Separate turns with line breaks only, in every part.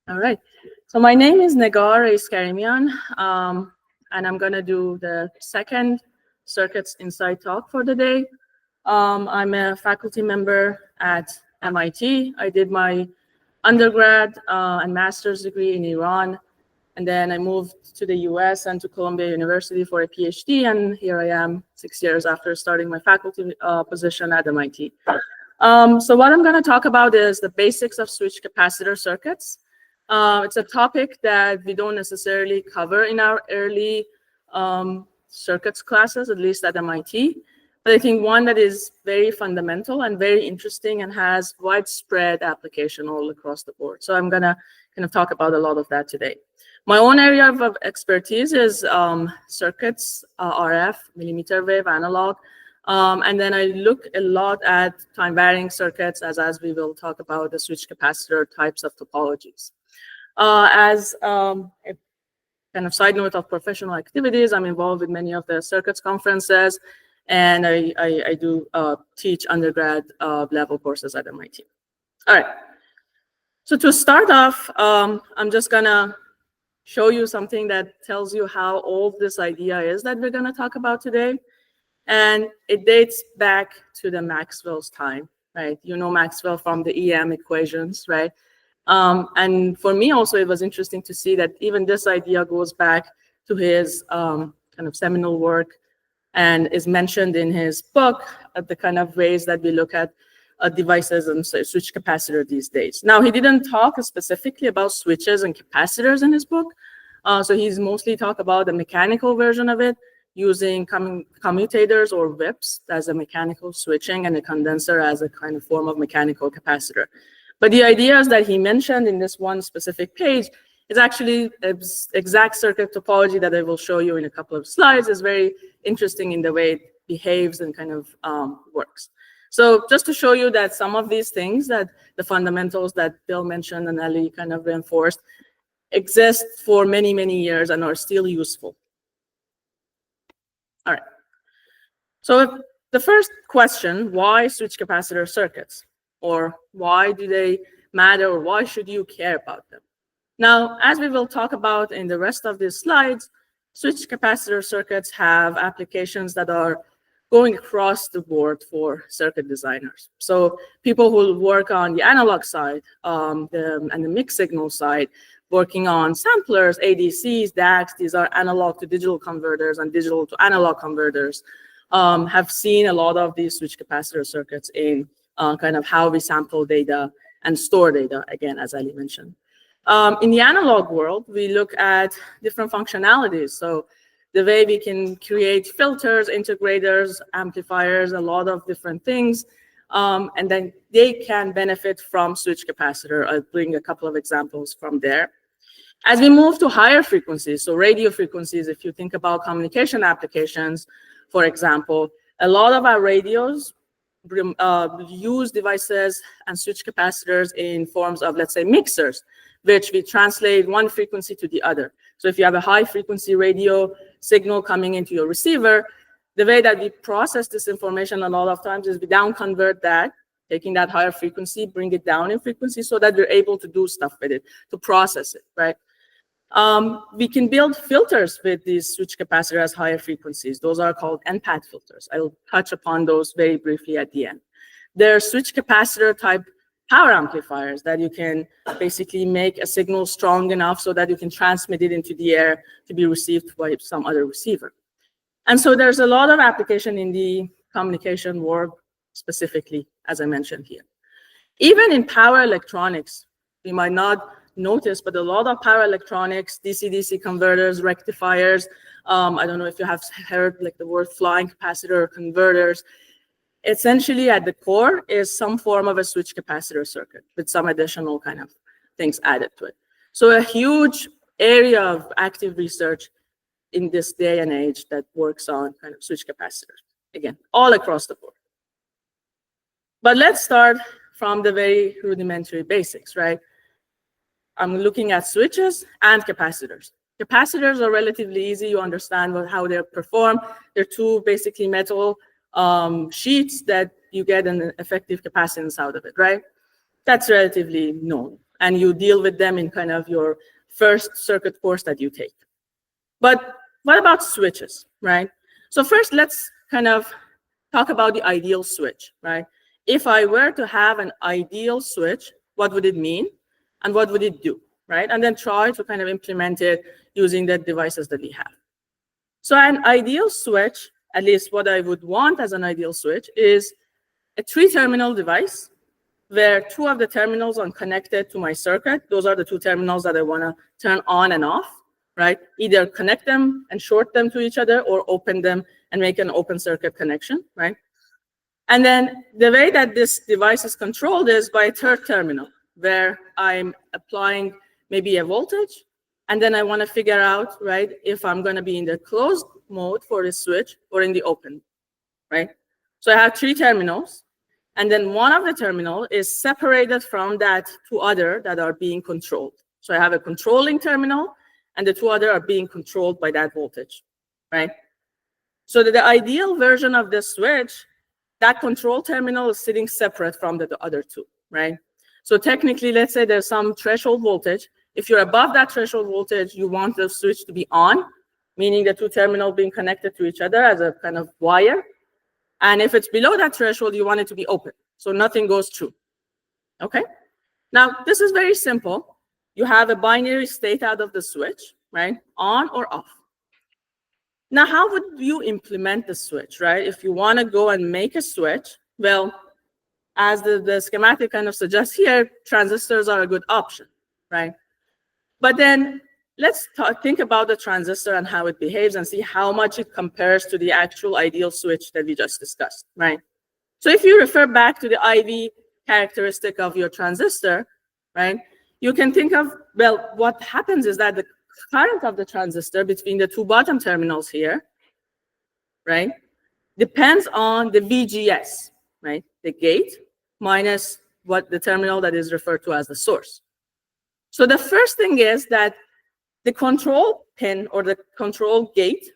All right. So my name is Negar Reiskarimian, and I'm going to do the second Circuits Insight talk for the day. I'm a faculty member at MIT. I did my undergrad and master's degree in Iran, and then I moved to the US and to Columbia University for a PhD, and here I am 6 years after starting my faculty position at MIT. So what I'm going to talk about is the basics of switch capacitor circuits. It's a topic that we don't necessarily cover in our early circuits classes, at least at MIT. But I think one that is very fundamental and very interesting and has widespread application all across the board. So I'm going to kind of talk about a lot of that today. My own area of expertise is circuits, RF, millimeter wave, analog. And then I look a lot at time-varying circuits, as we will talk about the switch capacitor types of topologies. As a kind of side note of professional activities, I'm involved with many of the circuits conferences, and I do teach undergrad level courses at MIT. All right. So to start off, I'm just going to show you something that tells you how old this idea is that we're going to talk about today. And it dates back to the Maxwell's time, right? You know Maxwell from the EM equations, right? And for me also, it was interesting to see that even this idea goes back to his kind of seminal work and is mentioned in his book at the kind of ways that we look at devices and switch capacitor these days. Now, he didn't talk specifically about switches and capacitors in his book. So he's mostly talked about the mechanical version of it, using commutators or whips as a mechanical switching and a condenser as a kind of form of mechanical capacitor. But the ideas that he mentioned in this one specific page is actually exact circuit topology that I will show you in a couple of slides. Is very interesting in the way it behaves and kind of works. So just to show you that some of these things, that the fundamentals that Bill mentioned and Ellie kind of reinforced, exist for many, many years and are still useful. All right. So the first question, why switch capacitor circuits? Or why do they matter, or why should you care about them? Now, as we will talk about in the rest of these slides, switch capacitor circuits have applications that are going across the board for circuit designers. So people who work on the analog side and the mixed signal side, working on samplers, ADCs, DACs, these are analog to digital converters and digital to analog converters, have seen a lot of these switch capacitor circuits in kind of how we sample data and store data, again, as Ali mentioned. In the analog world, we look at different functionalities. So the way we can create filters, integrators, amplifiers, a lot of different things, and then they can benefit from switch capacitor. I'll bring a couple of examples from there. As we move to higher frequencies, so radio frequencies, if you think about communication applications, for example, a lot of our radios use devices and switch capacitors in forms of, let's say, mixers, which we translate one frequency to the other. So if you have a high frequency radio signal coming into your receiver, the way that we process this information a lot of times is we down convert that, taking that higher frequency, bring it down in frequency so that we're able to do stuff with it, to process it, right? We can build filters with these switch capacitors as higher frequencies. Those are called NPAD filters. I'll touch upon those very briefly at the end. There are switch capacitor type power amplifiers that you can basically make a signal strong enough so that you can transmit it into the air to be received by some other receiver. And so there's a lot of application in the communication world specifically, as I mentioned here. Even in power electronics, we might not notice, but a lot of power electronics, DC-DC converters, rectifiers, I don't know if you have heard like the word flying capacitor converters, essentially at the core is some form of a switch capacitor circuit with some additional kind of things added to it. So a huge area of active research in this day and age that works on kind of switch capacitors, again, all across the board. But let's start from the very rudimentary basics, right? I'm looking at switches and capacitors. Capacitors are relatively easy. You understand how they perform. They're two basically metal sheets that you get an effective capacitance out of it, right? That's relatively known. and you deal with them in kind of your first circuit course that you take. But what about switches, right? So first, let's kind of talk about the ideal switch, right? If I were to have an ideal switch, what would it mean? And what would it do, right? And then try to kind of implement it using the devices that we have. So an ideal switch, at least what I would want as an ideal switch, is a 3-terminal device where 2 of the terminals are connected to my circuit. Those are the 2 terminals that I want to turn on and off, right? Either connect them and short them to each other or open them and make an open circuit connection, right? And then the way that this device is controlled is by a 3rd terminal, where I'm applying maybe a voltage, and then I want to figure out, right, if I'm going to be in the closed mode for this switch or in the open, right? So I have 3 terminals, and then one of the terminal is separated from that 2 other that are being controlled. So I have a controlling terminal, and the 2 other are being controlled by that voltage, right? So the ideal version of this switch, that control terminal is sitting separate from the other 2, right? So technically, let's say there's some threshold voltage. If you're above that threshold voltage, you want the switch to be on, meaning the 2 terminals being connected to each other as a kind of wire. And if it's below that threshold, you want it to be open, so nothing goes through, okay? Now, this is very simple. You have a binary state out of the switch, right? On or off. Now, how would you implement the switch, right? If you want to go and make a switch, well, as the schematic kind of suggests here, transistors are a good option, right? But then let's think about the transistor and how it behaves and see how much it compares to the actual ideal switch that we just discussed, right? So if you refer back to the IV characteristic of your transistor, right, you can think of, well, what happens is that the current of the transistor between the 2 bottom terminals here, right, depends on the VGS, right, the gate minus what the terminal that is referred to as the source. So the first thing is that the control pin or the control gate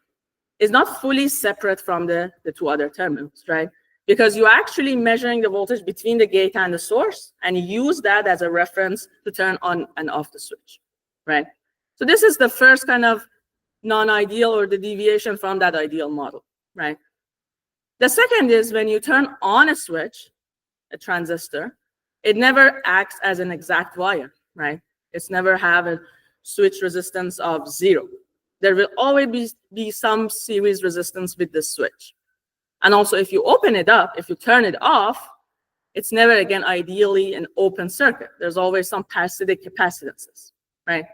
is not fully separate from the 2 other terminals, right? Because you're actually measuring the voltage between the gate and the source, and you use that as a reference to turn on and off the switch, right? So this is the first kind of non-ideal or the deviation from that ideal model, right? The second is when you turn on a switch, a transistor, it never acts as an exact wire, right? It's never have a switch resistance of 0. There will always be some series resistance with the switch. And also, if you open it up, if you turn it off, it's never, again, ideally an open circuit. There's always some parasitic capacitances, right?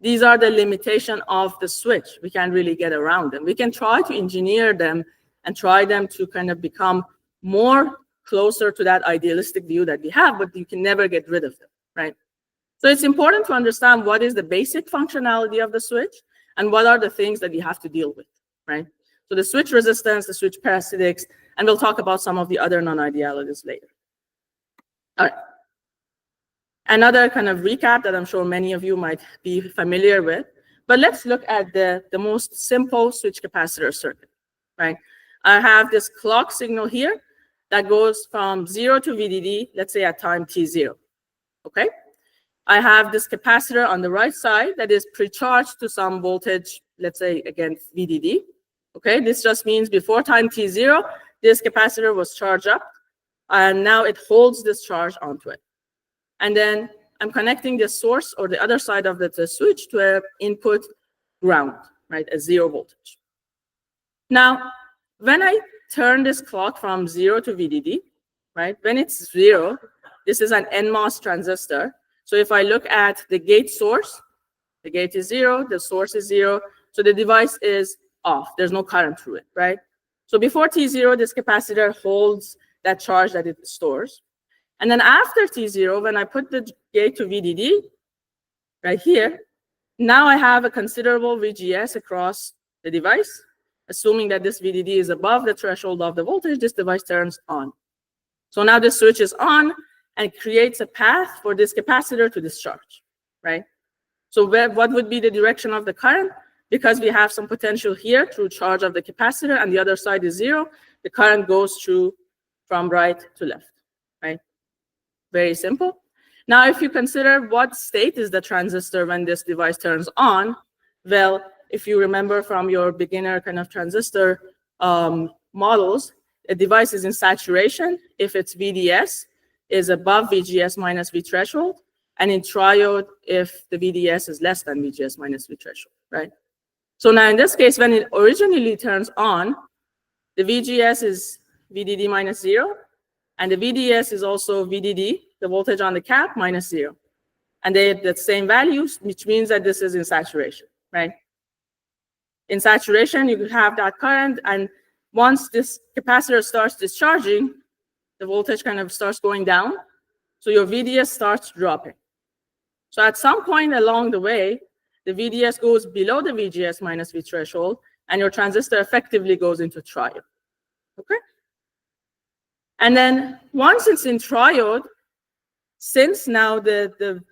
These are the limitation of the switch. We can't really get around them. We can try to engineer them and try them to kind of become more closer to that idealistic view that we have, but you can never get rid of them, right? So it's important to understand what is the basic functionality of the switch and what are the things that you have to deal with, right? So the switch resistance, the switch parasitics, and we'll talk about some of the other non-idealities later. All right. Another kind of recap that I'm sure many of you might be familiar with, but let's look at the most simple switch capacitor circuit, right? I have this clock signal here that goes from 0 to VDD, let's say at time t0, okay? I have this capacitor on the right side that is pre-charged to some voltage, let's say, again, VDD, okay? This just means before time t0, this capacitor was charged up, and now it holds this charge onto it. And then I'm connecting the source or the other side of the switch to an input ground, right, a 0 voltage. Now, when I turn this clock from 0 to VDD, right, when it's 0, this is an NMOS transistor. So if I look at the gate source, the gate is 0, the source is 0, so the device is off. There's no current through it, right? So before T0, this capacitor holds that charge that it stores. And then after T0, when I put the gate to VDD, right here, now I have a considerable VGS across the device. Assuming that this VDD is above the threshold of the voltage, this device turns on. So now this switch is on and creates a path for this capacitor to discharge, right? So what would be the direction of the current? Because we have some potential here through charge of the capacitor and the other side is 0, the current goes through from right to left, right? Very simple. Now, if you consider what state is the transistor when this device turns on, well, if you remember from your beginner kind of transistor models, a device is in saturation if its VDS is above VGS minus V threshold, and in triode if the VDS is less than VGS minus V threshold, right? So now in this case, when it originally turns on, the VGS is VDD minus 0, and the VDS is also VDD, the voltage on the cap, minus 0. And they have the same values, which means that this is in saturation, right? In saturation, you have that current, and once this capacitor starts discharging, the voltage kind of starts going down, so your VDS starts dropping. So at some point along the way, the VDS goes below the VGS minus V threshold, and your transistor effectively goes into triode, okay? And then once it's in triode, since now the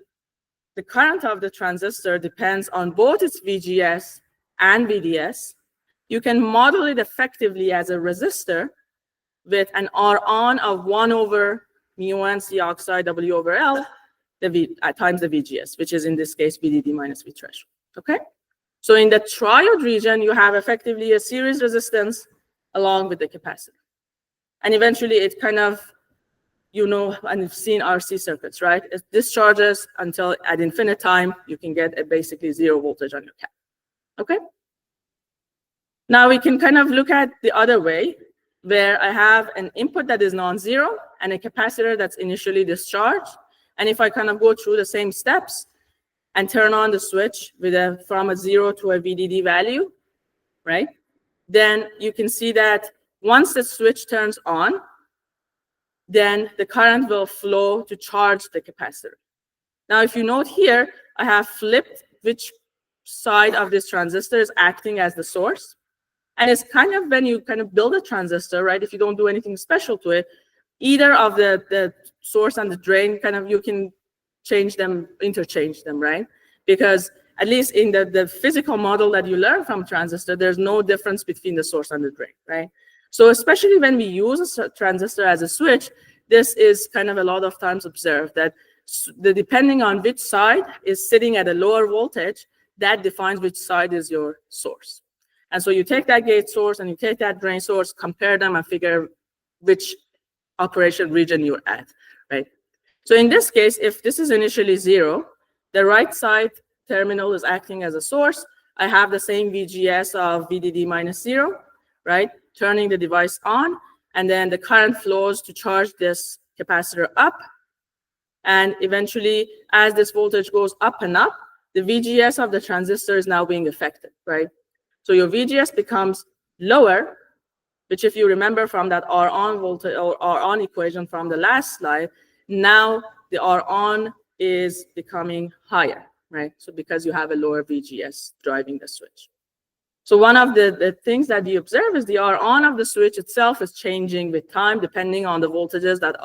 current of the transistor depends on both its VGS and VDS, you can model it effectively as a resistor with an R on of 1 over mu(n) C oxide W over L times the VGS, which is in this case VDD minus V threshold, okay? So in the triode region, you have effectively a series resistance along with the capacitor. And eventually it kind of, you know, and you've seen RC circuits, right? It discharges until at infinite time, you can get a basically 0 voltage on your cap, okay? Now we can kind of look at the other way, where I have an input that is non-zero and a capacitor that's initially discharged. And if I kind of go through the same steps and turn on the switch with from a 0 to a VDD value, right? Then you can see that once the switch turns on, then the current will flow to charge the capacitor. Now, if you note here, I have flipped which side of this transistor is acting as the source. And it's kind of when you kind of build a transistor, right? If you don't do anything special to it, either of the source and the drain, kind of you can change them, interchange them, right? Because at least in the physical model that you learn from transistor, there's no difference between the source and the drain, right? So especially when we use a transistor as a switch, this is kind of a lot of times observed that depending on which side is sitting at a lower voltage, that defines which side is your source. And so you take that gate source and you take that drain source, compare them and figure which operation region you're at, right? So in this case, if this is initially 0, the right side terminal is acting as a source. I have the same VGS of VDD minus 0, right? Turning the device on, and then the current flows to charge this capacitor up. And eventually, as this voltage goes up and up, the VGS of the transistor is now being affected, right? So your VGS becomes lower, which if you remember from that R on voltage or R on equation from the last slide, now the R on is becoming higher, right? So because you have a lower VGS driving the switch. So one of the things that you observe is the R on of the switch itself is changing with time depending on the voltages that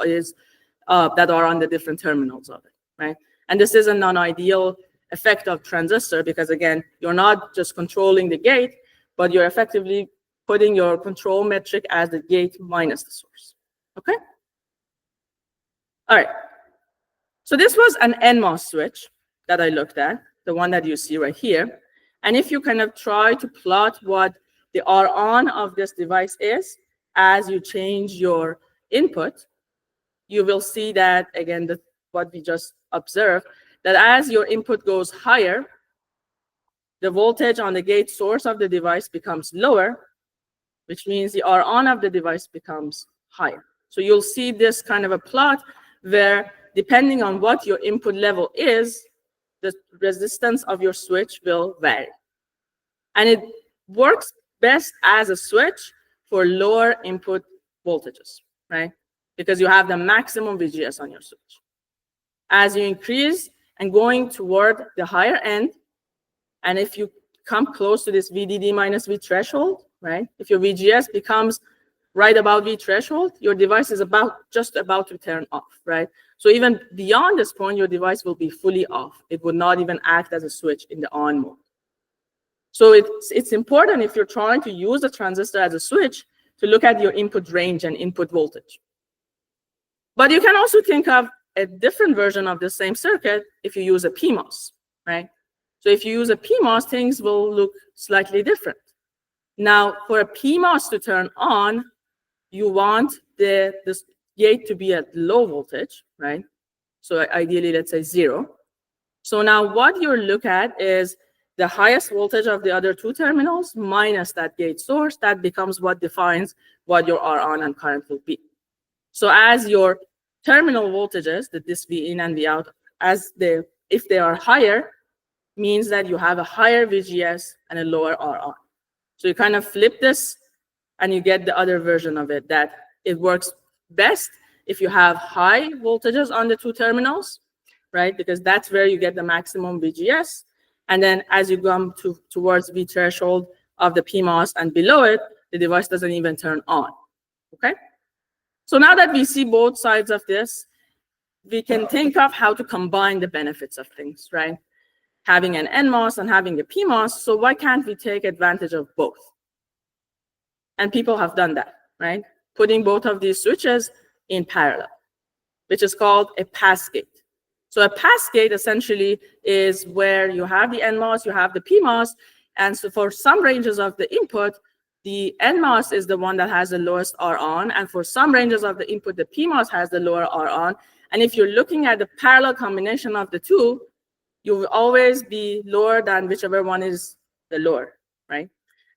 are on the different terminals of it, right? And this is a non-ideal effect of transistor because, again, you're not just controlling the gate, but you're effectively putting your control metric as the gate minus the source, okay? All right, so this was an NMOS switch that I looked at, the one that you see right here. And if you kind of try to plot what the R on of this device is as you change your input, you will see that, again, what we just observed, that as your input goes higher, the voltage on the gate source of the device becomes lower, which means the R on of the device becomes higher. So you'll see this kind of a plot where, depending on what your input level is, the resistance of your switch will vary. And it works best as a switch for lower input voltages, right? Because you have the maximum VGS on your switch. As you increase and going toward the higher end, and if you come close to this VDD minus V threshold, right? If your VGS becomes right about V threshold, your device is just about to turn off, right? So even beyond this point, your device will be fully off. It would not even act as a switch in the on mode. So it's important if you're trying to use a transistor as a switch to look at your input range and input voltage. But you can also think of a different version of the same circuit if you use a PMOS, right? So if you use a PMOS, things will look slightly different. Now, for a PMOS to turn on, you want this gate to be at low voltage, right? So ideally, let's say 0. So now what you look at is the highest voltage of the other two terminals minus that gate source. That becomes what defines what your R on and current will be. So as your terminal voltages, that this V in and V out, if they are higher, means that you have a higher VGS and a lower R on. So you kind of flip this and you get the other version of it, that it works best if you have high voltages on the two terminals, right? Because that's where you get the maximum VGS. And then as you come towards V threshold of the PMOS and below it, the device doesn't even turn on, okay? So now that we see both sides of this, we can think of how to combine the benefits of things, right? Having an NMOS and having a PMOS, so why can't we take advantage of both? And people have done that, right? Putting both of these switches in parallel, which is called a pass gate. So a pass gate essentially is where you have the NMOS, you have the PMOS, and so for some ranges of the input, the NMOS is the one that has the lowest R on, and for some ranges of the input, the PMOS has the lower R on. And if you're looking at the parallel combination of the two, you will always be lower than whichever one is the lower, right?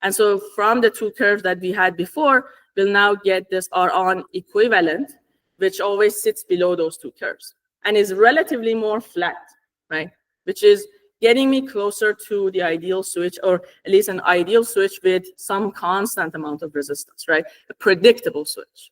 And so from the two curves that we had before, we'll now get this R on equivalent, which always sits below those two curves and is relatively more flat, right? Which is getting me closer to the ideal switch, or at least an ideal switch with some constant amount of resistance, right? A predictable switch.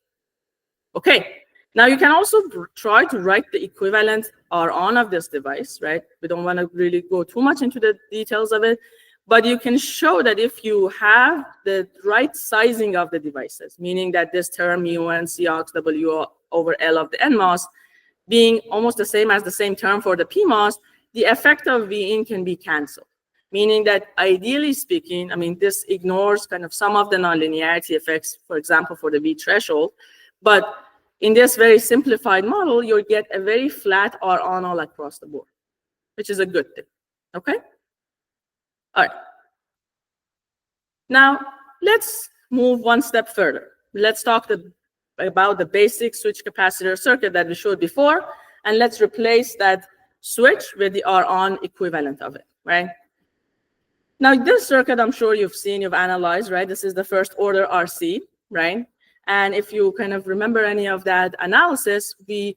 Okay, now you can also try to write the equivalent R on of this device, right? We don't want to really go too much into the details of it, but you can show that if you have the right sizing of the devices, meaning that this term mu and CICC W over L of the NMOS being almost the same as the same term for the PMOS, the effect of V in can be canceled. Meaning that ideally speaking, I mean, this ignores kind of some of the nonlinearity effects, for example, for the V threshold, but in this very simplified model, you'll get a very flat R on all across the board, which is a good thing, okay? All right. Now, let's move one step further. Let's talk about the basic switch capacitor circuit that we showed before, and let's replace that switch with the R on equivalent of it, right? Now, this circuit, I'm sure you've seen, you've analyzed, right? This is the first order RC, right? And if you kind of remember any of that analysis, we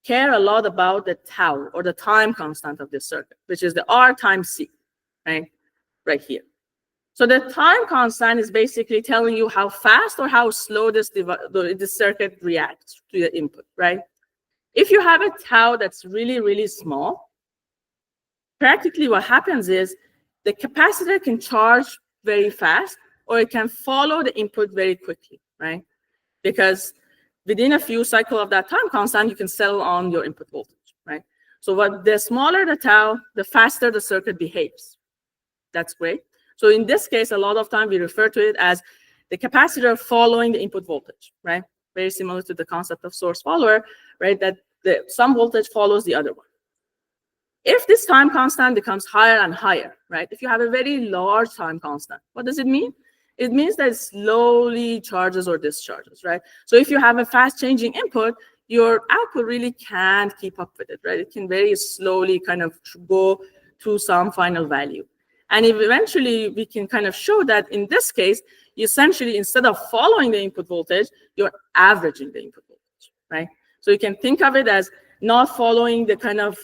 care a lot about the tau, or the time constant of this circuit, which is the R times C, right? Right here. So the time constant is basically telling you how fast or how slow this circuit reacts to the input, right? If you have a tau that's really, really small, practically what happens is the capacitor can charge very fast, or it can follow the input very quickly, right? Because within a few cycles of that time constant, you can settle on your input voltage, right? So the smaller the tau, the faster the circuit behaves. That's great. So in this case, a lot of time we refer to it as the capacitor following the input voltage, right? Very similar to the concept of source follower, right? That some voltage follows the other one. If this time constant becomes higher and higher, right? If you have a very large time constant, what does it mean? It means that it slowly charges or discharges, right? So if you have a fast changing input, your output really can't keep up with it, right? It can very slowly kind of go to some final value. And eventually, we can kind of show that in this case, you essentially, instead of following the input voltage, you're averaging the input voltage, right? So you can think of it as not following the kind of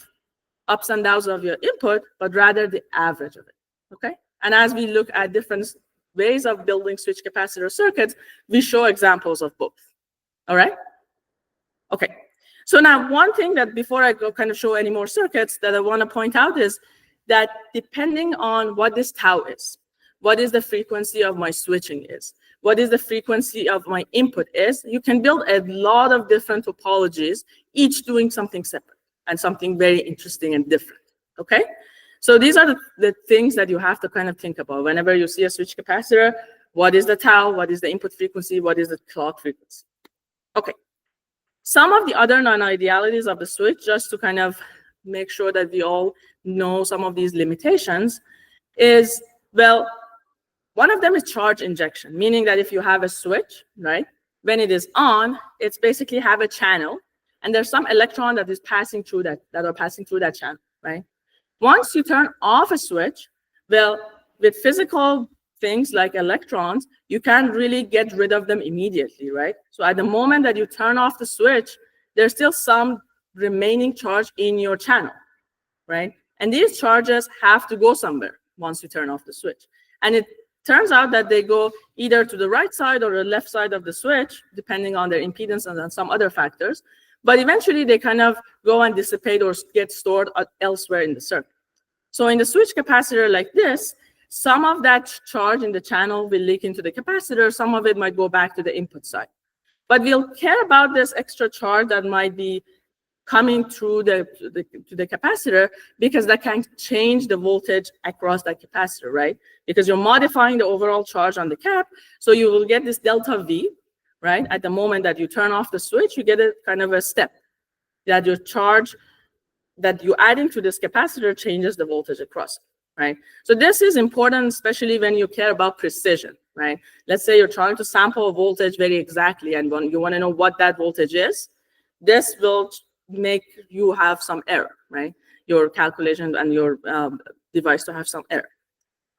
ups and downs of your input, but rather the average of it, okay? And as we look at different ways of building switch capacitor circuits, we show examples of both, all right? Okay, so now one thing that before I go kind of show any more circuits that I want to point out is that depending on what this tau is, what is the frequency of my switching is, what is the frequency of my input is, you can build a lot of different topologies, each doing something separate and something very interesting and different, okay? So these are the things that you have to kind of think about whenever you see a switch capacitor. What is the tau? What is the input frequency? What is the clock frequency? Okay. Some of the other non-idealities of the switch, just to kind of make sure that we all know some of these limitations, is, well, one of them is charge injection, meaning that if you have a switch, right, when it is on, it's basically have a channel, and there's some electron that is passing through that are passing through that channel, right? Once you turn off a switch, well, with physical things like electrons, you can't really get rid of them immediately, right? So at the moment that you turn off the switch, there's still some remaining charge in your channel, right? And these charges have to go somewhere once you turn off the switch. And it turns out that they go either to the right side or the left side of the switch, depending on their impedance and then some other factors. But eventually, they kind of go and dissipate or get stored elsewhere in the circuit. So in the switch capacitor like this, some of that charge in the channel will leak into the capacitor. Some of it might go back to the input side. But we'll care about this extra charge that might be coming through to the capacitor, because that can change the voltage across that capacitor, right? Because you're modifying the overall charge on the cap, so you will get this delta V, right? At the moment that you turn off the switch, you get a kind of a step that your charge that you're adding to this capacitor changes the voltage across, right? So this is important, especially when you care about precision, right? Let's say you're trying to sample a voltage very exactly, and when you want to know what that voltage is, this will make you have some error, right? Your calculation and your device to have some error.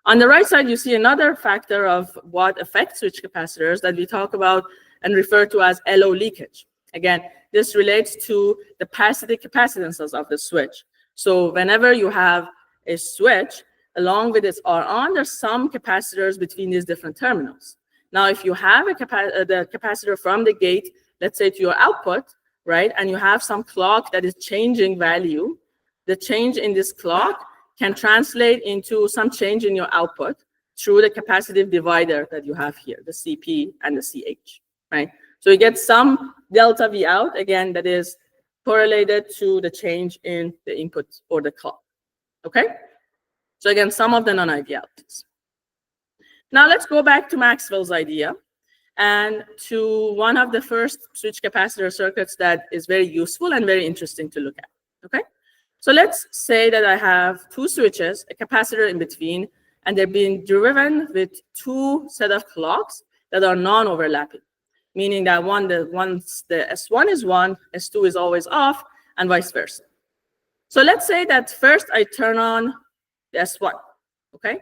On the right side, you see another factor of what affects switch capacitors that we talk about and refer to as LO leakage. Again, this relates to the parasitic capacitances of the switch. So whenever you have a switch, along with its R-on, there's some capacitors between these different terminals. Now, if you have the capacitor from the gate, let's say to your output, right, and you have some clock that is changing value, the change in this clock can translate into some change in your output through the capacitive divider that you have here, the CP and the CH, right? So you get some delta V out, again, that is correlated to the change in the input or the clock, okay? So again, some of the non-idealities. Now let's go back to Maxwell's idea and to one of the first switch capacitor circuits that is very useful and very interesting to look at, okay? So let's say that I have two switches, a capacitor in between, and they're being driven with two set of clocks that are non-overlapping, meaning that once the S1 is 1, S2 is always off, and vice versa. So let's say that first I turn on the S1, okay?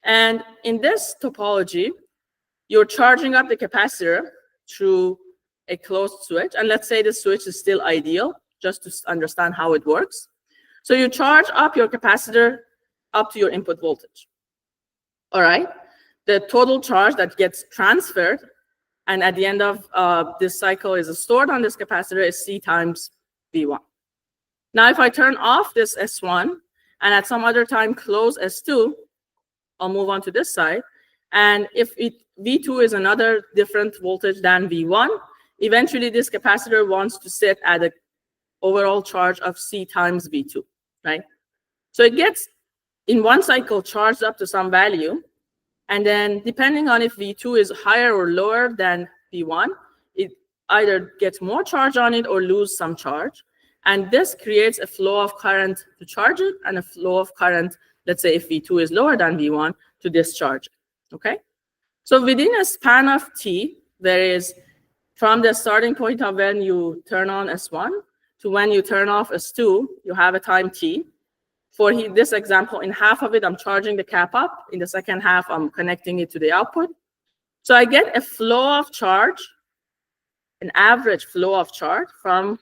And in this topology, you're charging up the capacitor through a closed switch. And let's say the switch is still ideal, just to understand how it works. So you charge up your capacitor up to your input voltage. All right? The total charge that gets transferred, and at the end of this cycle is stored on this capacitor, is C times V1. Now, if I turn off this S1, and at some other time close S2, I'll move on to this side. And if V2 is another different voltage than V1, eventually this capacitor wants to sit at an overall charge of C times V2, right? So it gets, in one cycle, charged up to some value. And then depending on if V2 is higher or lower than V1, it either gets more charge on it or lose some charge. And this creates a flow of current to charge it and a flow of current, let's say if V2 is lower than V1, to discharge it, okay? So within a span of T, there is from the starting point of when you turn on S1 to when you turn off S2, you have a time T. For this example, in half of it, I'm charging the cap up. In the second half, I'm connecting it to the output. So I get a flow of charge, an average flow of charge from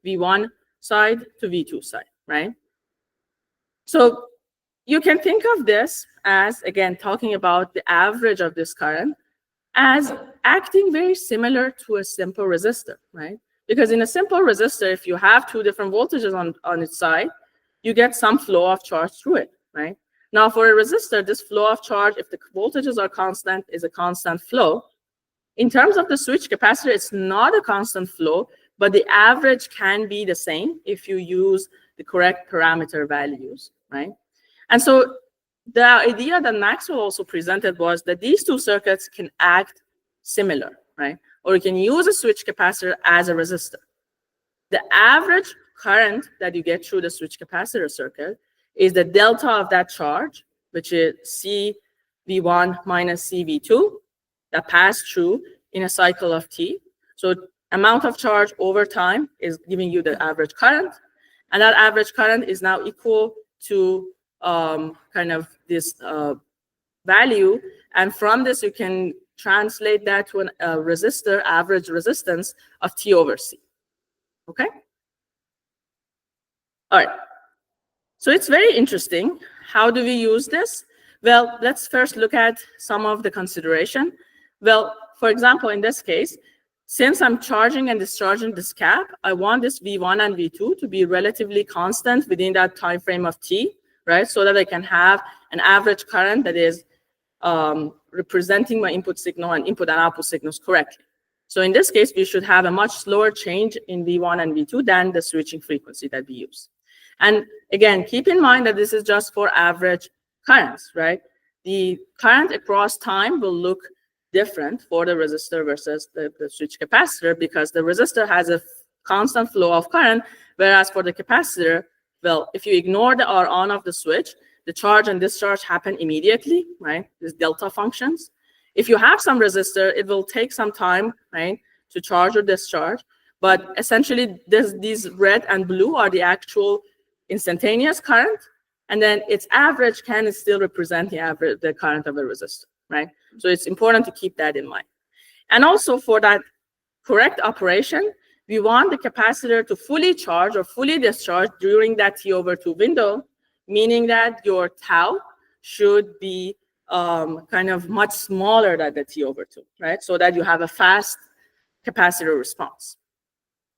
V1 side to V2 side, right? So you can think of this as, again, talking about the average of this current as acting very similar to a simple resistor, right? Because in a simple resistor, if you have two different voltages on its side, you get some flow of charge through it, right? Now, for a resistor, this flow of charge, if the voltages are constant, is a constant flow. In terms of the switch capacitor, it's not a constant flow, but the average can be the same if you use the correct parameter values, right? And so the idea that Maxwell also presented was that these two circuits can act similar, right? or you can use a switch capacitor as a resistor. The average current that you get through the switch capacitor circuit is the delta of that charge, which is CV1 minus CV2, that pass through in a cycle of T. So amount of charge over time is giving you the average current, and that average current is now equal to kind of this value, and from this you can translate that to a resistor average resistance of T over C. Okay? All right. So it's very interesting. How do we use this? Well, let's first look at some of the consideration. Well, for example, in this case, since I'm charging and discharging this cap, I want this V1 and V2 to be relatively constant within that time frame of T, right? So that I can have an average current that is representing my input signal and input and output signals correctly. So in this case, we should have a much slower change in V1 and V2 than the switching frequency that we use. And again, keep in mind that this is just for average currents, right? The current across time will look different for the resistor versus the switch capacitor, because the resistor has a constant flow of current, whereas for the capacitor, well, if you ignore the R on of the switch, the charge and discharge happen immediately, right? These delta functions. If you have some resistor, it will take some time, right, to charge or discharge. But essentially, these red and blue are the actual instantaneous current, and then its average can still represent the current of a resistor, right? So it's important to keep that in mind. And also for that correct operation, we want the capacitor to fully charge or fully discharge during that T over 2 window, meaning that your tau should be kind of much smaller than the T over 2, right? So that you have a fast capacitor response.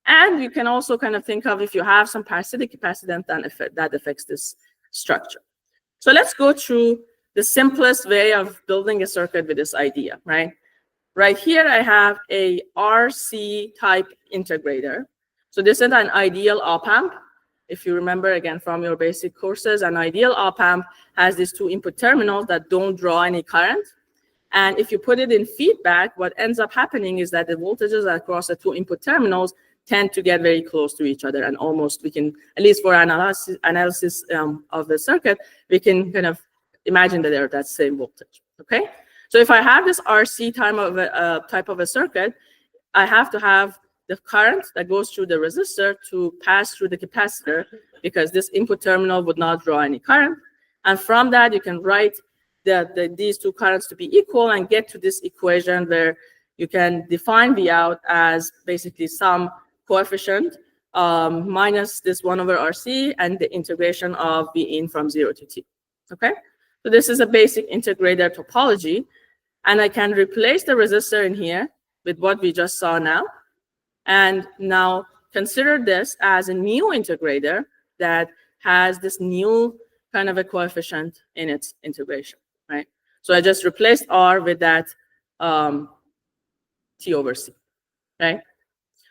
And you can also kind of think of if you have some parasitic capacitance, then that affects this structure. So let's go through the simplest way of building a circuit with this idea, right? Right here, I have a RC type integrator. So this is an ideal op-amp. If you remember, again, from your basic courses, an ideal op-amp has these two input terminals that don't draw any current. And if you put it in feedback, what ends up happening is that the voltages across the two input terminals tend to get very close to each other, and almost we can, at least for analysis of the circuit, we can kind of imagine that they're that same voltage, okay? So if I have this RC type of a circuit, I have to have the current that goes through the resistor to pass through the capacitor, because this input terminal would not draw any current. And from that, you can write these two currents to be equal and get to this equation where you can define V out as basically some coefficient minus this 1 over RC and the integration of V in from 0 to T, okay? So this is a basic integrator topology, and I can replace the resistor in here with what we just saw now. And now consider this as a new integrator that has this new kind of a coefficient in its integration, right? So I just replaced R with that T over C, right?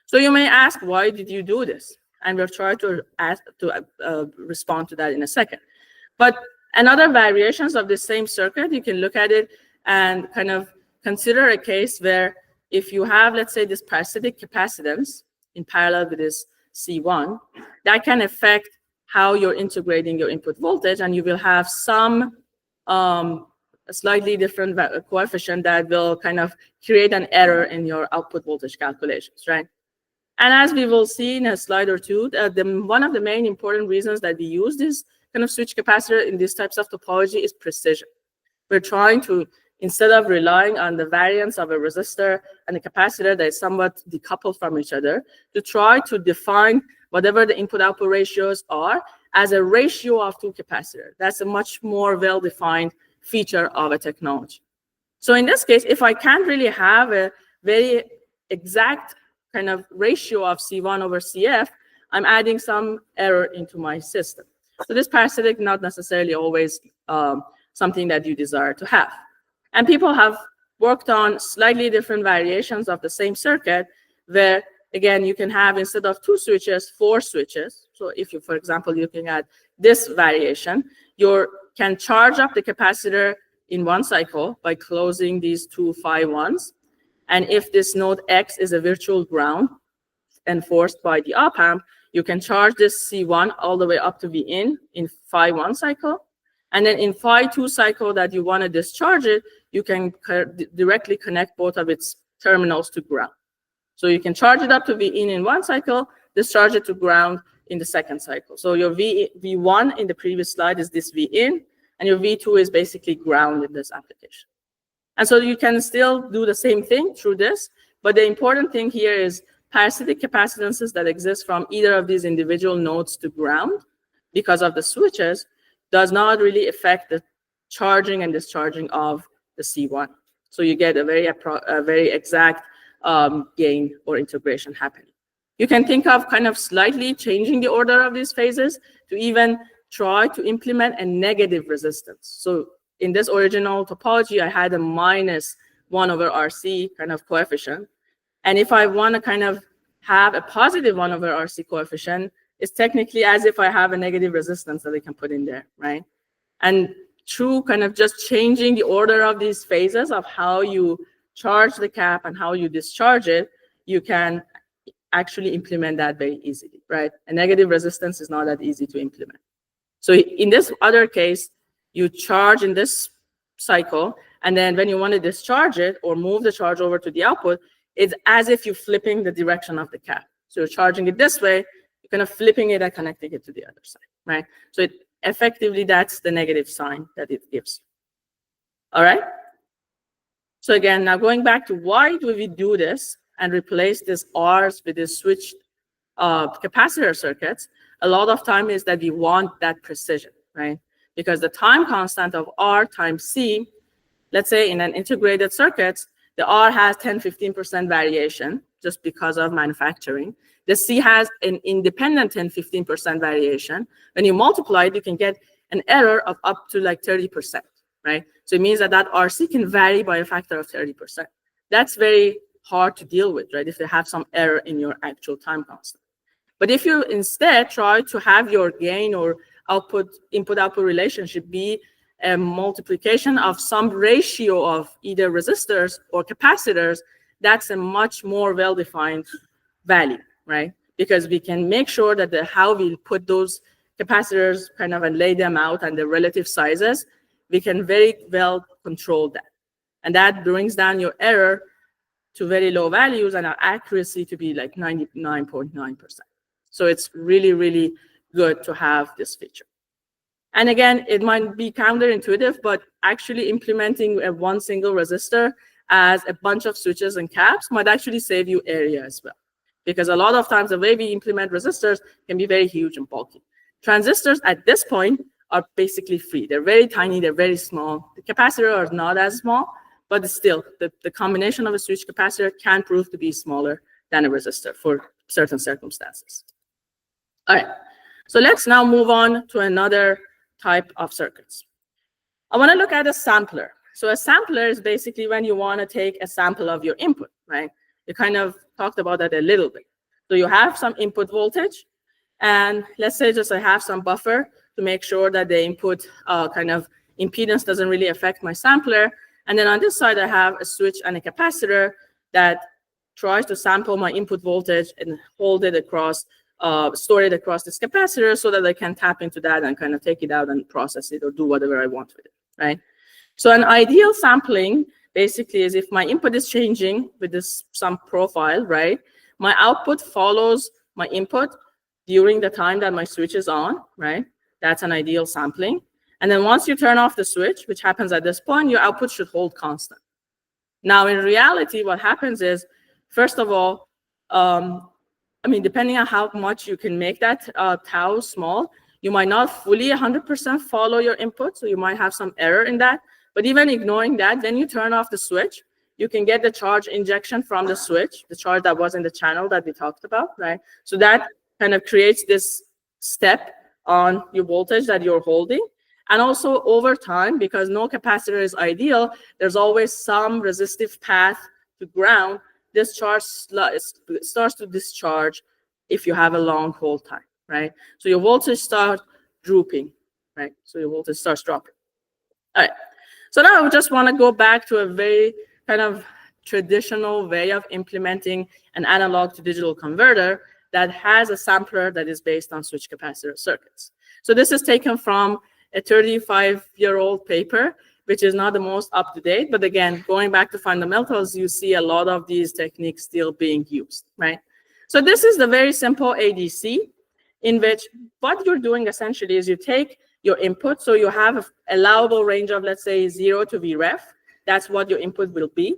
So you may ask, why did you do this? And we'll try to respond to that in a second. But another variations of the same circuit, you can look at it and kind of consider a case where if you have, let's say, this parasitic capacitance in parallel with this C1, that can affect how you're integrating your input voltage, and you will have some a slightly different coefficient that will kind of create an error in your output voltage calculations, right? And as we will see in a slide or two, one of the main important reasons that we use this kind of switch capacitor in these types of topology is precision. We're trying to, instead of relying on the variance of a resistor and a capacitor that is somewhat decoupled from each other, to try to define whatever the input-output ratios are as a ratio of two capacitors. That's a much more well-defined feature of a technology. So in this case, if I can't really have a very exact kind of ratio of C1 over CF, I'm adding some error into my system. So this parasitic not necessarily always something that you desire to have. And people have worked on slightly different variations of the same circuit where, again, you can have, instead of 2 switches, 4 switches. So if you, for example, looking at this variation, you can charge up the capacitor in one cycle by closing these two phi 1s. And if this node X is a virtual ground enforced by the op-amp, you can charge this C1 all the way up to Vin in phi1 cycle. And then in phi2 cycle that you want to discharge it, you can directly connect both of its terminals to ground. So you can charge it up to Vin in one cycle, discharge it to ground in the second cycle. So your V1 in the previous slide is this Vin, and your V2 is basically ground in this application. And so you can still do the same thing through this, but the important thing here is parasitic capacitances that exist from either of these individual nodes to ground because of the switches does not really affect the charging and discharging of the C1. So you get a very exact gain or integration happening. You can think of kind of slightly changing the order of these phases to even try to implement a negative resistance. So in this original topology, I had a -1/RC kind of coefficient. And if I want to kind of have a positive 1/RC coefficient, it's technically as if I have a negative resistance that I can put in there, right? And through kind of just changing the order of these phases of how you charge the cap and how you discharge it, you can actually implement that very easily, right? A negative resistance is not that easy to implement. So in this other case, you charge in this cycle, and then when you want to discharge it or move the charge over to the output, it's as if you're flipping the direction of the cap. So you're charging it this way, you're kind of flipping it and connecting it to the other side, right? So effectively, that's the negative sign that it gives. All right? So again, now going back to why do we do this and replace these Rs with these switched capacitor circuits, a lot of time is that we want that precision, right? Because the time constant of R times C, let's say in an integrated circuit, the R has 10-15% variation just because of manufacturing. The C has an independent 10-15% variation. When you multiply it, you can get an error of up to like 30%, right? So it means that RC can vary by a factor of 30%. That's very hard to deal with, right? If you have some error in your actual time constant. But if you instead try to have your gain or input-output relationship be a multiplication of some ratio of either resistors or capacitors, that's a much more well-defined value, right? Because we can make sure that how we put those capacitors kind of and lay them out and the relative sizes, we can very well control that. And that brings down your error to very low values and our accuracy to be like 99.9%. So it's really, really good to have this feature. And again, it might be counterintuitive, but actually implementing one single resistor as a bunch of switches and caps might actually save you area as well. Because a lot of times the way we implement resistors can be very huge and bulky. Transistors at this point are basically free. They're very tiny, they're very small. The capacitor are not as small, but still, the combination of a switch capacitor can prove to be smaller than a resistor for certain circumstances. All right, so let's now move on to another type of circuits. I want to look at a sampler. So a sampler is basically when you want to take a sample of your input, right? You kind of talked about that a little bit. So you have some input voltage, and let's say just I have some buffer to make sure that the input kind of impedance doesn't really affect my sampler. And then on this side, I have a switch and a capacitor that tries to sample my input voltage and hold it across, store it across this capacitor so that I can tap into that and kind of take it out and process it or do whatever I want with it, right? So an ideal sampling basically is if my input is changing with some profile, right? My output follows my input during the time that my switch is on, right? That's an ideal sampling. And then once you turn off the switch, which happens at this point, your output should hold constant. Now, in reality, what happens is, first of all, I mean, depending on how much you can make that tau small, you might not fully 100% follow your input, so you might have some error in that. But even ignoring that, then you turn off the switch, you can get the charge injection from the switch, the charge that was in the channel that we talked about, right? So that kind of creates this step on your voltage that you're holding. And also over time, because no capacitor is ideal, there's always some resistive path to ground. This charge starts to discharge if you have a long hold time, right? So your voltage starts drooping, right? So your voltage starts dropping. All right. So now I just want to go back to a very kind of traditional way of implementing an analog to digital converter that has a sampler that is based on switch capacitor circuits. So this is taken from a 35-year-old paper, which is not the most up-to-date, but again, going back to fundamentals, you see a lot of these techniques still being used, right? So this is the very simple ADC, in which what you're doing essentially is you take your input, so you have an allowable range of, let's say, 0 to Vref. That's what your input will be.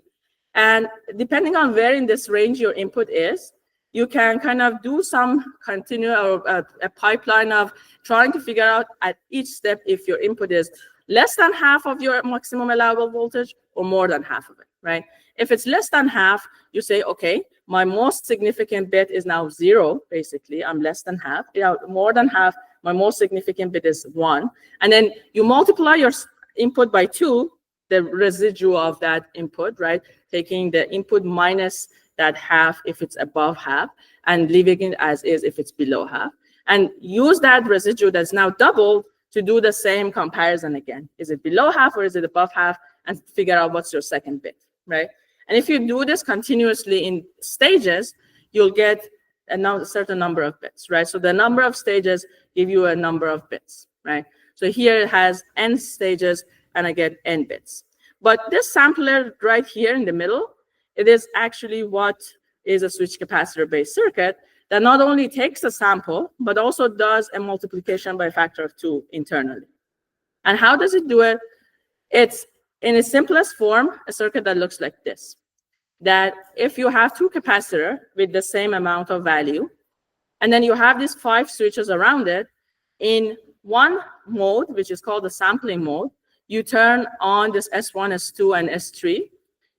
And depending on where in this range your input is, you can kind of do some a pipeline of trying to figure out at each step if your input is less than half of your maximum allowable voltage or more than half of it, right? If it's less than half, you say, okay, my most significant bit is now 0, basically. I'm less than half. More than half, my most significant bit is 1. And then you multiply your input by 2, the residue of that input, right? Taking the input minus that half if it's above half, and leaving it as is if it's below half. And use that residue that's now doubled to do the same comparison again. Is it below half or is it above half? And figure out what's your second bit, right? And if you do this continuously in stages, you'll get a certain number of bits, right? So the number of stages give you a number of bits, right? So here it has n stages, and I get n bits. But this sampler right here in the middle, it is actually what is a switch capacitor-based circuit that not only takes a sample, but also does a multiplication by a factor of 2 internally. And how does it do it? It's, in its simplest form, a circuit that looks like this. That if you have 2 capacitors with the same amount of value, and then you have these 5 switches around it, in one mode, which is called the sampling mode, you turn on this S1, S2, and S3.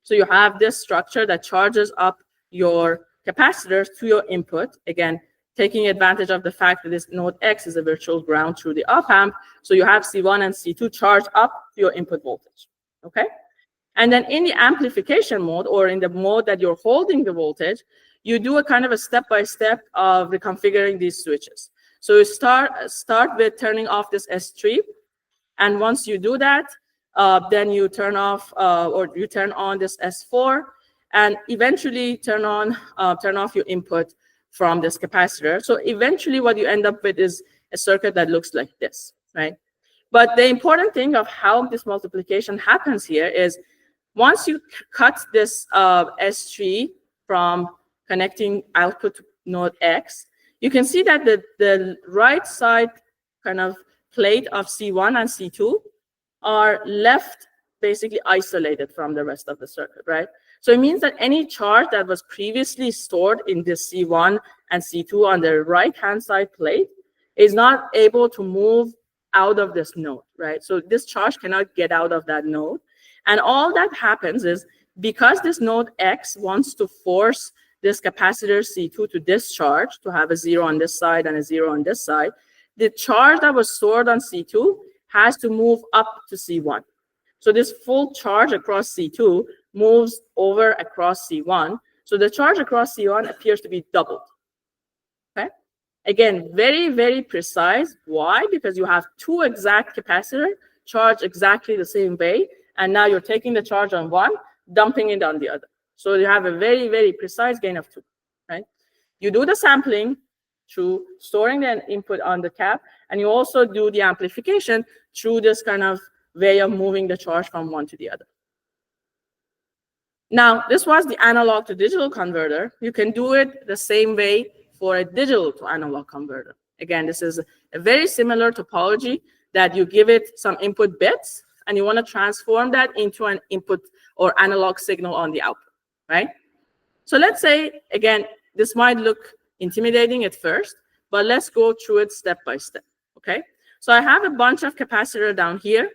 So you have this structure that charges up your capacitors to your input, again, taking advantage of the fact that this node X is a virtual ground through the op-amp. So you have C1 and C2 charge up to your input voltage, okay? And then in the amplification mode, or in the mode that you're holding the voltage, you do a kind of a step-by-step of reconfiguring these switches. So you start with turning off this S3, and once you do that, then you turn off or you turn on this S4, and eventually turn off your input from this capacitor. So eventually what you end up with is a circuit that looks like this, right? But the important thing of how this multiplication happens here is once you cut this S3 from connecting output to node X, you can see that the right side kind of plate of C1 and C2 are left basically isolated from the rest of the circuit, right? So it means that any charge that was previously stored in this C1 and C2 on the right-hand side plate is not able to move out of this node, right? So this charge cannot get out of that node. And all that happens is because this node X wants to force this capacitor C2 to discharge, to have a 0 on this side and a 0 on this side, the charge that was stored on C2 has to move up to C1. So this full charge across C2 moves over across C1. So the charge across C1 appears to be doubled. Okay? Again, very, very precise. Why? Because you have 2 exact capacitors charged exactly the same way, and now you're taking the charge on one, dumping it on the other. So you have a very, very precise gain of 2, right? You do the sampling through storing the input on the cap, and you also do the amplification through this kind of way of moving the charge from one to the other. Now, this was the analog to digital converter. You can do it the same way for a digital to analog converter. Again, this is a very similar topology that you give it some input bits, and you want to transform that into an input or analog signal on the output, right? So let's say, again, this might look intimidating at first, but let's go through it step by step, okay? So I have a bunch of capacitors down here,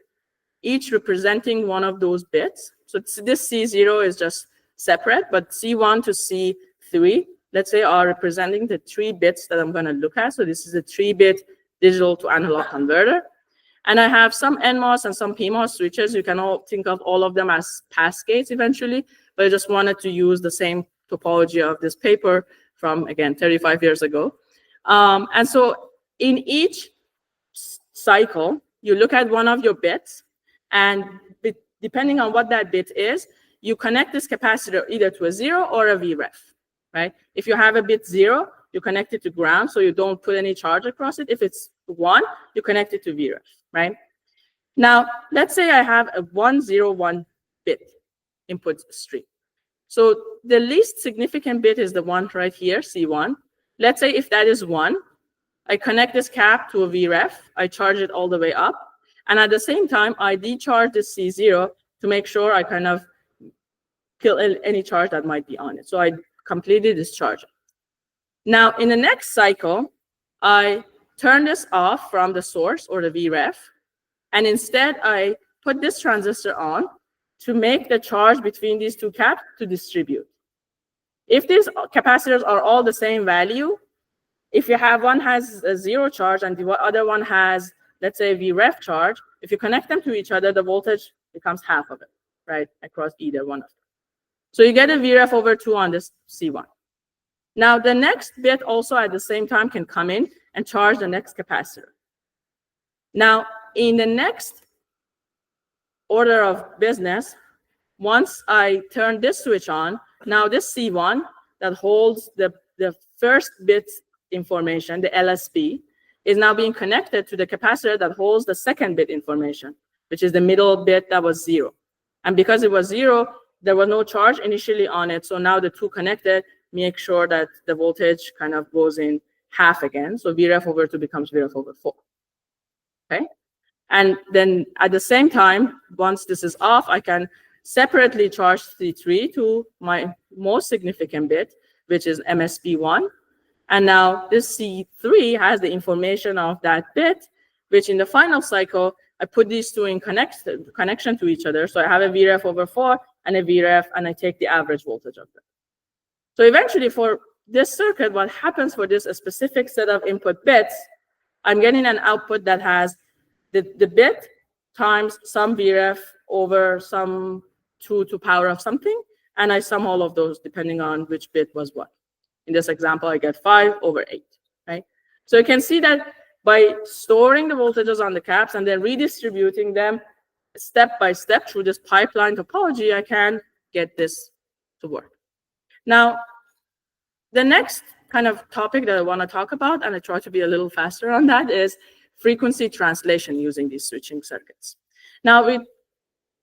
each representing one of those bits. So this C0 is just separate, but C1 to C3, let's say, are representing the 3 bits that I'm going to look at. So this is a 3-bit digital to analog converter. And I have some NMOS and some PMOS switches. You can all think of all of them as pass gates eventually, but I just wanted to use the same topology of this paper from, again, 35 years ago. And so in each cycle, you look at one of your bits, and depending on what that bit is, you connect this capacitor either to a 0 or a VREF, right? If you have a bit 0, you connect it to ground, so you don't put any charge across it. If it's 1, you connect it to VREF, right? Now, let's say I have a 101 bit input stream. So the least significant bit is the one right here, C1. Let's say if that is 1, I connect this cap to a VREF, I charge it all the way up, and at the same time, I decharge this C0 to make sure I kind of kill any charge that might be on it. So I completely discharge it. Now, in the next cycle, I turn this off from the source or the VREF, and instead I put this transistor on to make the charge between these two caps to distribute. If these capacitors are all the same value, if you have one has a 0 charge and the other one has, let's say, a VREF charge, if you connect them to each other, the voltage becomes half of it, right, across either one of them. So you get a VREF over 2 on this C1. Now, the next bit also at the same time can come in and charge the next capacitor. Now, in the next order of business, once I turn this switch on, now this C1 that holds the first bit information, the LSB, is now being connected to the capacitor that holds the second bit information, which is the middle bit that was 0. And because it was 0, there was no charge initially on it. So now the two connected make sure that the voltage kind of goes in half again. So VREF over 2 becomes VREF over 4. Okay? And then at the same time, once this is off, I can separately charge C3 to my most significant bit, which is MSB1. And now this C3 has the information of that bit, which in the final cycle, I put these two in connection to each other. So I have a VREF over 4 and a VREF, and I take the average voltage of them. So eventually for this circuit, what happens for this specific set of input bits, I'm getting an output that has the bit times some VREF over some 2 to power of something, and I sum all of those depending on which bit was what. In this example, I get 5 over 8, right? So you can see that by storing the voltages on the caps and then redistributing them step by step through this pipeline topology, I can get this to work. Now, the next kind of topic that I want to talk about, and I try to be a little faster on that, is frequency translation using these switching circuits. Now, we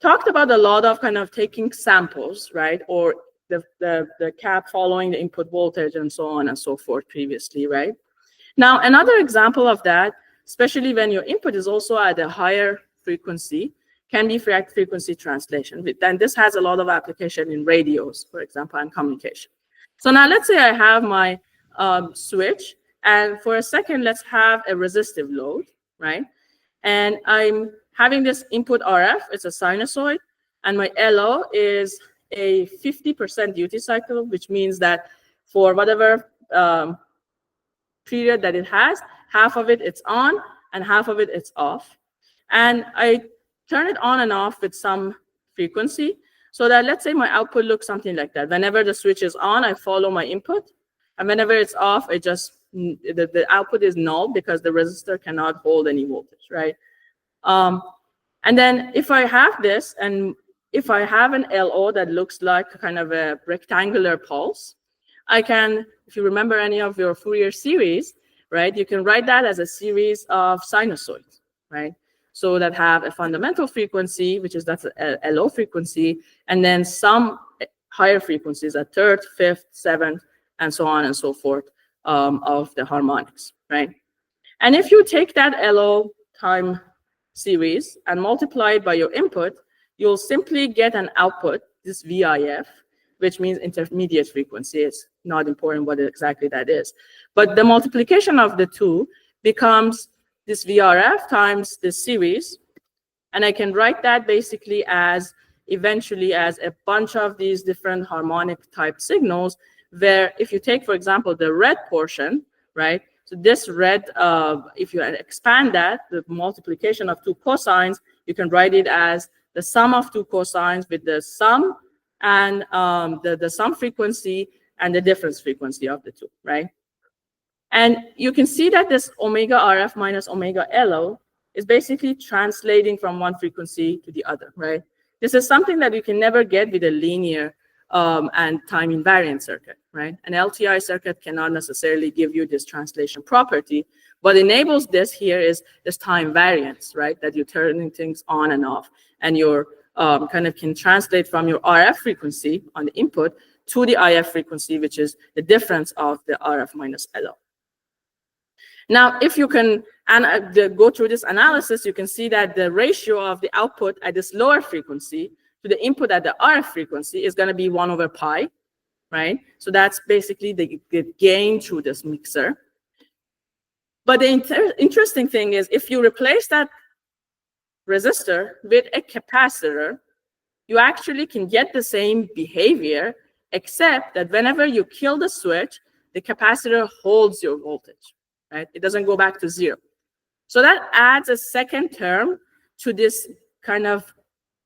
talked about a lot of kind of taking samples, right, or the cap following the input voltage and so on and so forth previously, right? Now, another example of that, especially when your input is also at a higher frequency, can be frequency translation. And this has a lot of application in radios, for example, and communication. So now let's say I have my switch, and for a second, let's have a resistive load, right? And I'm having this input RF, it's a sinusoid, and my LO is a 50% duty cycle, which means that for whatever period that it has, half of it it's on and half of it it's off. And I turn it on and off with some frequency so that, let's say, my output looks something like that. Whenever the switch is on, I follow my input, and whenever it's off, it just the output is null because the resistor cannot hold any voltage, right? And then if I have this, and if I have an LO that looks like kind of a rectangular pulse, I can, if you remember any of your Fourier series, right, you can write that as a series of sinusoids, right? So that have a fundamental frequency, which is that's a low frequency, and then some higher frequencies, a third, fifth, seventh, and so on and so forth of the harmonics, right? And if you take that LO time series and multiply it by your input, you'll simply get an output, this VIF, which means intermediate frequency. It's not important what exactly that is. But the multiplication of the two becomes this VRF times this series. And I can write that basically as eventually as a bunch of these different harmonic type signals, where if you take, for example, the red portion, right? So this red, if you expand that, the multiplication of two cosines, you can write it as the sum of two cosines with the sum and the sum frequency and the difference frequency of the two, right? And you can see that this omega RF minus omega LO is basically translating from one frequency to the other, right? This is something that you can never get with a linear and time invariant circuit, right? An LTI circuit cannot necessarily give you this translation property. What enables this here is this time variance, right? That you're turning things on and off, and you're kind of can translate from your RF frequency on the input to the IF frequency, which is the difference of the RF minus LO. Now, if you can go through this analysis, you can see that the ratio of the output at this lower frequency to the input at the RF frequency is going to be 1/pi, right? So that's basically the gain through this mixer. But the interesting thing is, if you replace that resistor with a capacitor, you actually can get the same behavior, except that whenever you kill the switch, the capacitor holds your voltage, right? It doesn't go back to 0. So that adds a second term to this kind of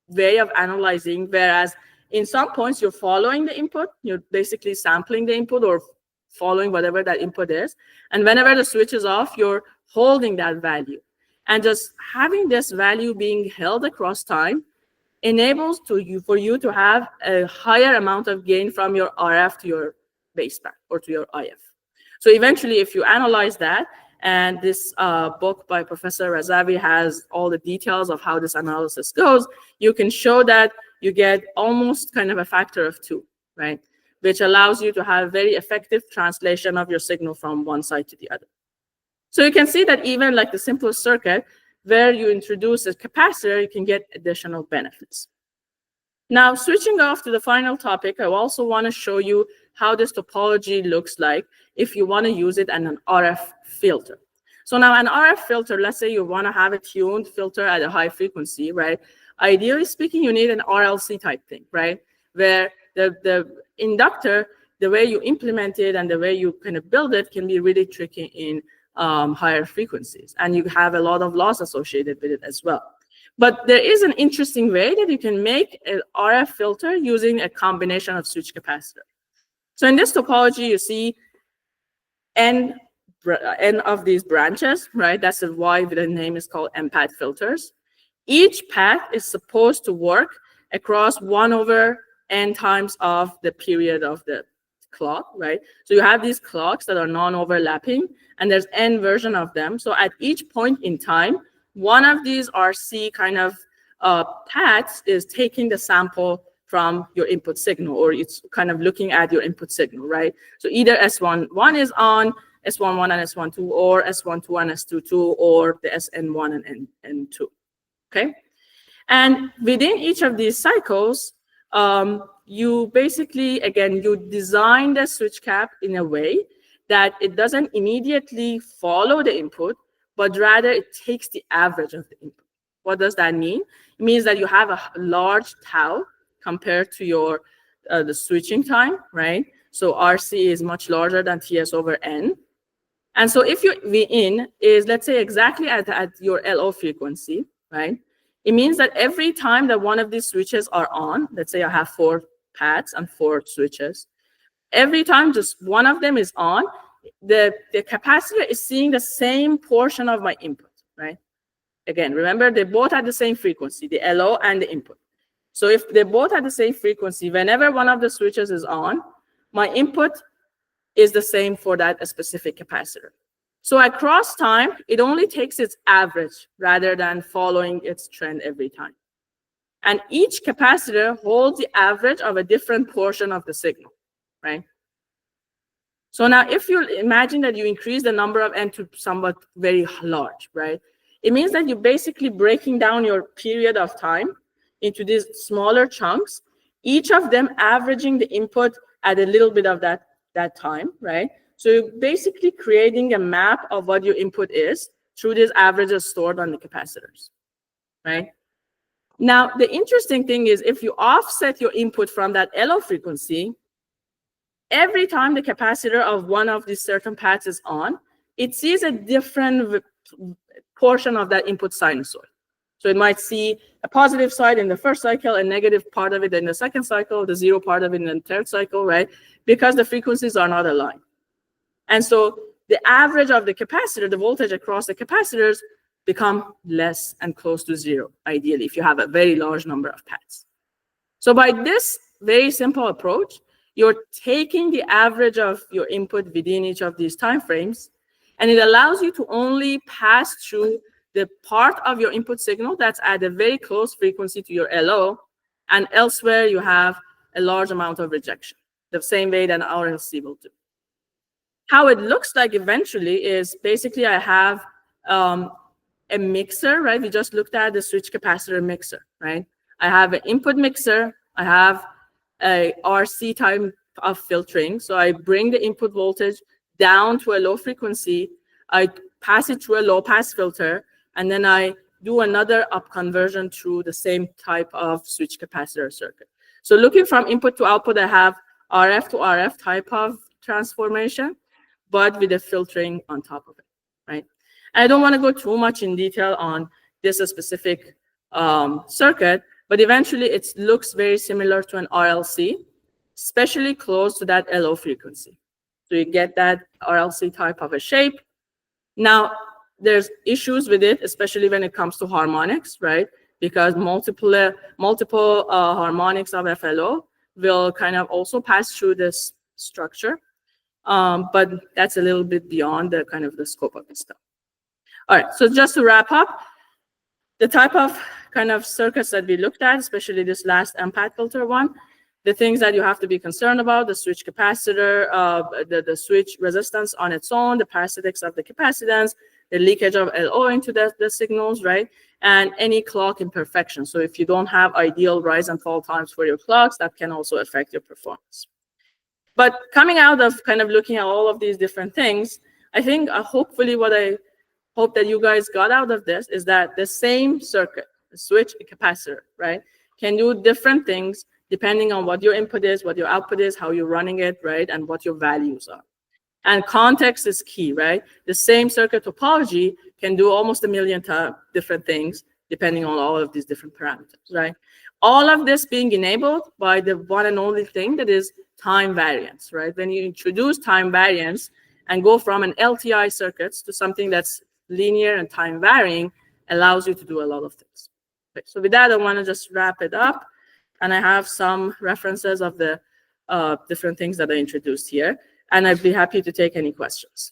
way of analyzing, whereas in some points you're following the input, you're basically sampling the input or following whatever that input is, and whenever the switch is off, you're holding that value. And just having this value being held across time enables for you to have a higher amount of gain from your RF to your baseband or to your IF. So eventually, if you analyze that, and this book by Professor Razavi has all the details of how this analysis goes, you can show that you get almost kind of a factor of 2, right? Which allows you to have very effective translation of your signal from one side to the other. So you can see that even like the simplest circuit, where you introduce a capacitor, you can get additional benefits. Now, switching off to the final topic, I also want to show you how this topology looks like if you want to use it in an RF filter. So now an RF filter, let's say you want to have a tuned filter at a high frequency, right? Ideally speaking, you need an RLC type thing, right? Where the inductor, the way you implement it and the way you kind of build it can be really tricky in higher frequencies. And you have a lot of loss associated with it as well. But there is an interesting way that you can make an RF filter using a combination of switch capacitor. So in this topology, you see N of these branches, right? That's why the name is called M-path filters. Each path is supposed to work across 1/n times of the period of the clock, right? So you have these clocks that are non-overlapping, and there's N version of them. So at each point in time, one of these RC kind of paths is taking the sample from your input signal, or it's kind of looking at your input signal, right? So either S11 is on, S11 and S12, or S12 and S22, or the SN1 and N2, okay? And within each of these cycles, you basically, again, you design the switch cap in a way that it doesn't immediately follow the input, but rather it takes the average of the input. What does that mean? It means that you have a large tau compared to your the switching time, right? So RC is much larger than TS over N. And so if your Vin is, let's say, exactly at your LO frequency, right? It means that every time that one of these switches are on, let's say I have 4 paths and 4 switches, every time just one of them is on, the capacitor is seeing the same portion of my input, right? Again, remember, they both at the same frequency, the LO and the input. So if they both at the same frequency, whenever one of the switches is on, my input is the same for that specific capacitor. So across time, it only takes its average rather than following its trend every time. And each capacitor holds the average of a different portion of the signal, right? So now if you imagine that you increase the number of N to somewhat very large, right? It means that you're basically breaking down your period of time into these smaller chunks, each of them averaging the input at a little bit of that time, right? So you're basically creating a map of what your input is through these averages stored on the capacitors, right? Now, the interesting thing is if you offset your input from that LO frequency, every time the capacitor of one of these certain paths is on, it sees a different portion of that input sinusoid. So it might see a positive side in the first cycle, a negative part of it in the second cycle, the 0 part of it in the third cycle, right? Because the frequencies are not aligned. And so the average of the capacitor, the voltage across the capacitors, become less and close to 0, ideally, if you have a very large number of paths. So by this very simple approach, you're taking the average of your input within each of these time frames, and it allows you to only pass through the part of your input signal that's at a very close frequency to your LO, and elsewhere you have a large amount of rejection, the same way that RLC will do. How it looks like eventually is basically I have a mixer, right? We just looked at the switch capacitor mixer, right? I have an input mixer. I have a RC type of filtering. So I bring the input voltage down to a low frequency. I pass it through a low pass filter, and then I do another up conversion through the same type of switch capacitor circuit. So looking from input to output, I have RF to RF type of transformation, but with a filtering on top of it, right? And I don't want to go too much in detail on this specific circuit, but eventually it looks very similar to an RLC, especially close to that LO frequency. So you get that RLC type of a shape. Now, there's issues with it, especially when it comes to harmonics, right? Because multiple harmonics of FLO will kind of also pass through this structure. But that's a little bit beyond the kind of the scope of this stuff. All right, so just to wrap up, the type of kind of circuits that we looked at, especially this last MPAT filter one, the things that you have to be concerned about, the switch capacitor, the switch resistance on its own, the parasitics of the capacitance, the leakage of LO into the signals, right? And any clock imperfection. So if you don't have ideal rise and fall times for your clocks, that can also affect your performance. But coming out of kind of looking at all of these different things, I think hopefully what I hope that you guys got out of this is that the same circuit, the switch capacitor, right, can do different things depending on what your input is, what your output is, how you're running it, right, and what your values are. And context is key, right? The same circuit topology can do almost a million different things depending on all of these different parameters, right? All of this being enabled by the one and only thing that is time variance, right? When you introduce time variance and go from an LTI circuits to something that's linear and time varying, allows you to do a lot of things. Okay, so with that, I want to just wrap it up. And I have some references of the different things that I introduced here. And I'd be happy to take any questions.